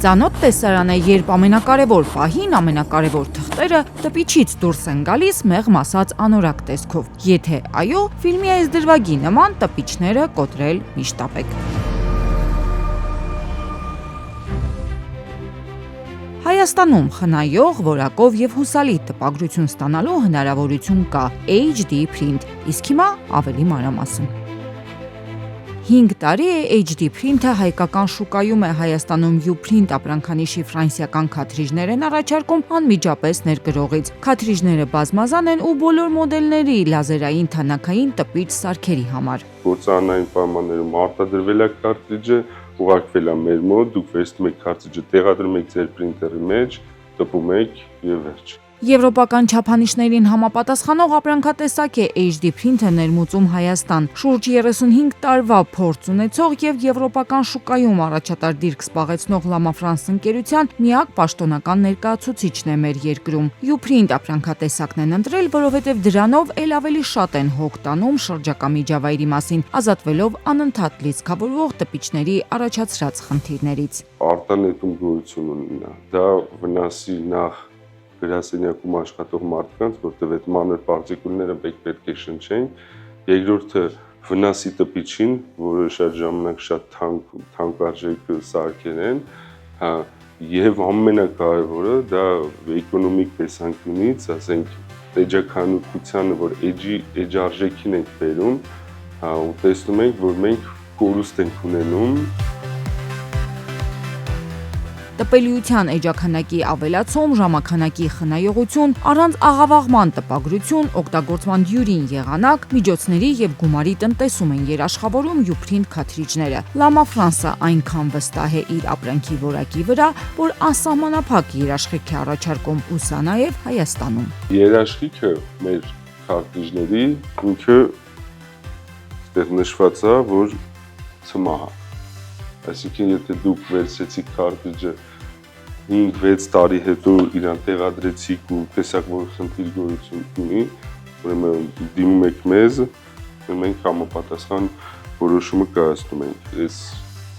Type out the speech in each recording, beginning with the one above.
Ծանոթ տեսարան է, երբ ամենակարևոր պահին ամենակարևոր թղթերը տպիչից դուրս են գալիս մեղմ ասած անորակ տեսքով։ Եթե այո, ֆիլմի այս դրվագի նման տպիչները կոտրել միշտ ապեք։ Հայաստանում խնայող, որակով և հուսալի տպագրություն ստանալու հնարավորություն կա HD print, իսկ հիմա ավելի մանրամասն։ 5 տարի է HD print-ը հայկական շուկայում է Հայաստանում Uprint ապրանքանիշի ֆրանսիական քաթրիժներ են առաջարկում անմիջապես ներկրողից։ Քաթրիժները բազմազան են ու բոլոր մոդելների լազերային թանաքային տպիչ սարքերի համար։ Գործարանային պայմաններում արտադրվել է քարտրիջը, ուղարկվել է մեր մոտ, դուք վերցնում եք քարտրիջը, տեղադրում եք ձեր printer-ի մեջ, տպում եք եւ վերջ։ Եվրոպական չափանիշներին համապատասխանող ապրանքատեսակ է HD print-ը ներմուծում Հայաստան։ Շուրջ 35 տարվա փորձ ունեցող եւ եվրոպական շուկայում առաջատար դիրք զբաղեցնող Lama France ընկերության միակ պաշտոնական ներկայացուցիչն է մեր երկրում։ Uprint ապրանքատեսակն են ընտրել, որովհետեւ դրանով ել ավելի շատ են հոգ տանում շրջակա միջավայրի մասին, ազատվելով անընդհատ լիցքավորվող տպիչների առաջացրած խնդիրներից։ Արտանետում գոյություն ունի, դա վնասի նախ գրասենյակում աշխատող մարդկանց, որտեղ այդ մանր պարտիկուլները պետք է շնչենք, երկրորդը վնասի տպիչին, որը շատ ժամանակ շատ թանկարժեք սարքեր են, եւ ամենակարևորը դա էկոնոմիկ տեսանկյունից, ասենք էջաքանության, որ էջարժեքին ենք բերում, ու տեսնում ենք, որ մենք կորուստ ենք ունենում։ Տպելիության էջաքանակի ավելացում, ժամաքանակի խնայողություն, առանց աղավաղման տպագրություն, օգտագործման դյուրին եղանակ, միջոցների եւ գումարի տնտեսում են երաշխավորում Uprint քաթրիջները։ Lama France-ը այնքան վստահ է իր ապրանքի որակի վրա, որ անսահմանափակ երաշխիք է առաջարկում ու սա նաեւ Հայաստանում։ Երաշխիքը մեր քարտրիջների ինքը այդտեղ նշված է, որ ցմահ է։ Այսինքն եթե դուք վերցրեցիք քարտրիջը 5-6 տարի հետո իրան տեղադրեցիք ու տեսակ որ խնդիր գոյություն ունի, ուրեմն դիմում եք մեզ, մենք համապատասխան որոշումը կայացնում ենք։ Այս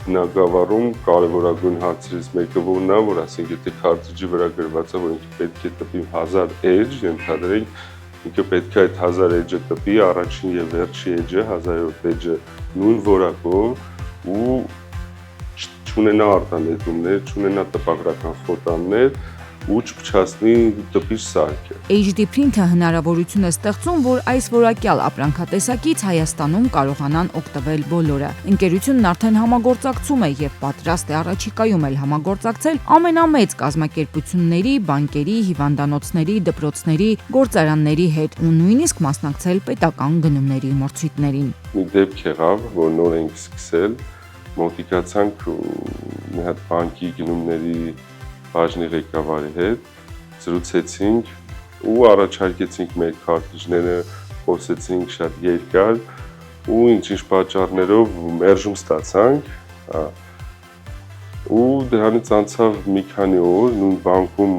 բնագավառում կարևորագույն հարցերից մեկը որն է, որ ասենք եթե քարտրիջի վրա գրված է, որ ինքը պետք է տպի 1000 edge, ենթադրենք ինքը պետք է այդ 1000 edge-ը տպի, առաջին եւ վերջի edge-ը 1000-րդ edge-ը նույն որակով ու չունենա արտանետումներ, չունենա տպագրական խոտաններ ու չփչացնի տպիչ սարքը։ HD print-ը հնարավորություն է ստեղծում, որ այս որակյալ ապրանքատեսակից Հայաստանում կարողանան օգտվել բոլորը։ Ընկերությունն արդեն համագործակցում է եւ պատրաստ է առաջիկայում էլ համագործակցել ամենամեծ կազմակերպությունների, բանկերի, հիվանդանոցների, դպրոցների, գործարանների հետ ու նույնիսկ մասնակցել պետական գնումների մրցույթներին։ Մի դեպք եղավ, որ նոր ենք սկսել, մոտիկացանք մի հատ բանկի գնումների բաժնի ղեկավարի հետ, զրուցեցինք ու առաջարկեցինք մեր քարտրիջները, խոսեցինք շատ երկար ու ինչ-ինչ պատճառներով մերժում ստացանք ու դրանից անցավ մի քանի օր, նույն բանկում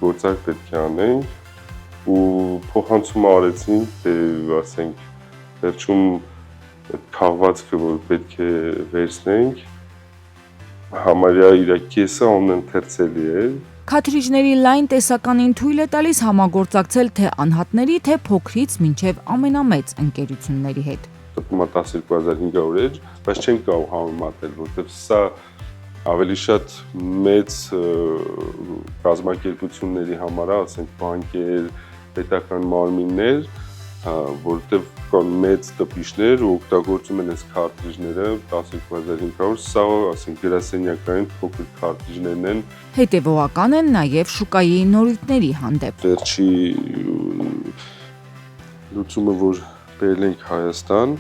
գործարք պետք է անենք ու փոխանցում արեցինք, ասենք վերջում քաղվածքը, որ պետք է վերցնենք, համարյա իր կեսը անընթերցելի է։ Քաթրիջների լայն տեսականին թույլ է տալիս համագործակցել թե անհատների, թե փոքրից մինչև ամենամեծ ընկերությունների հետ։ Տպում է 12500 edge, բայց չեն կարող համեմատել, որովհետև սա ավելի շատ մեծ կազմակերպությունների համար է, ասենք բանկեր, պետական մարմիններ, որովհետև կան մեծ տպիչներ ու օգտագործում են այս քարտրիջները 12500, սա ասենք գրասենյակային փոքր քարտրիջներն են։ Հետևողական են նաև շուկայի նորույթների հանդեպ։ Վերջի լուծումը, որ բերել ենք Հայաստան,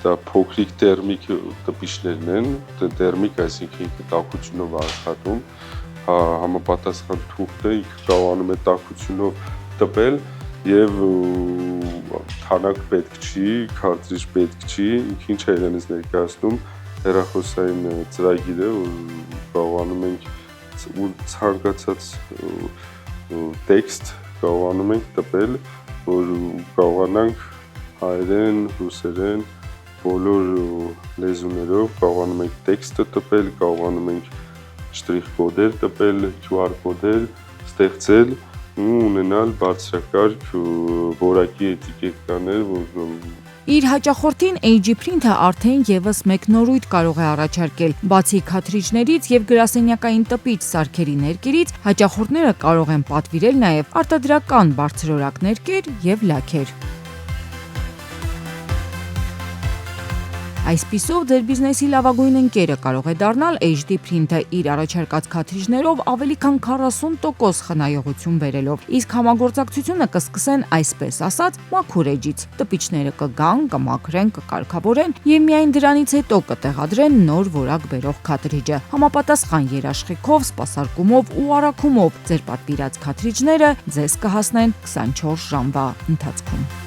դա փոքրիկ տերմիկ տպիչներն են, տերմիկ, այսինքն ինքը տաքությունով աշխատում, համապատասխան թուղթը ինքը կարողանում է տաքությունով տպել եւ թանակ պետք չի, քարտրիջ պետք չի, ինքը ինչ է իրենից ներկայացնում հեռախոսային ծրագիր է, որ կարողանում ենք ու ցանկացած տեքստ կարողանում ենք տպել, որ կարողանանք հայերեն, ռուսերեն, բոլոր լեզուներով կարողանում ենք տեքստը տպել, կարողանում ենք շտրիխ կոդեր տպել, QR կոդեր ստեղծել ու ունենալ բարձրակարգ որակի էտիկետկաներ, որ Իր հաճախորդին AG Print-ը արդեն եւս մեկ նորույթ կարող է առաջարկել։ Բացի քաթրիջներից եւ գրասենյակային տպիչ սարքերի ներկերից, հաճախորդները կարող են պատվիրել նաեւ արտադրական բարձրորակ ներկեր եւ լաքեր։ Այսպիսով ձեր բիզնեսի լավագույն ընկերը կարող է դառնալ HD Print-ը իր առաջարկած քաթրիջներով ավելի քան 40% խնայողություն բերելով։ Իսկ համագործակցությունը կսկսեն այսպես ասած մաքուր էջից։ Տպիչները կգան, կմաքրեն, կկարգավորեն եւ միայն դրանից հետո կտեղադրեն նոր որակ բերող քաթրիջը։ Համապատասխան երաշխիքով, սպասարկումով ու առաքումով ձեր պատվիրած քաթրիջները ձեզ կհասնեն 24 ժամվա ընթացքում։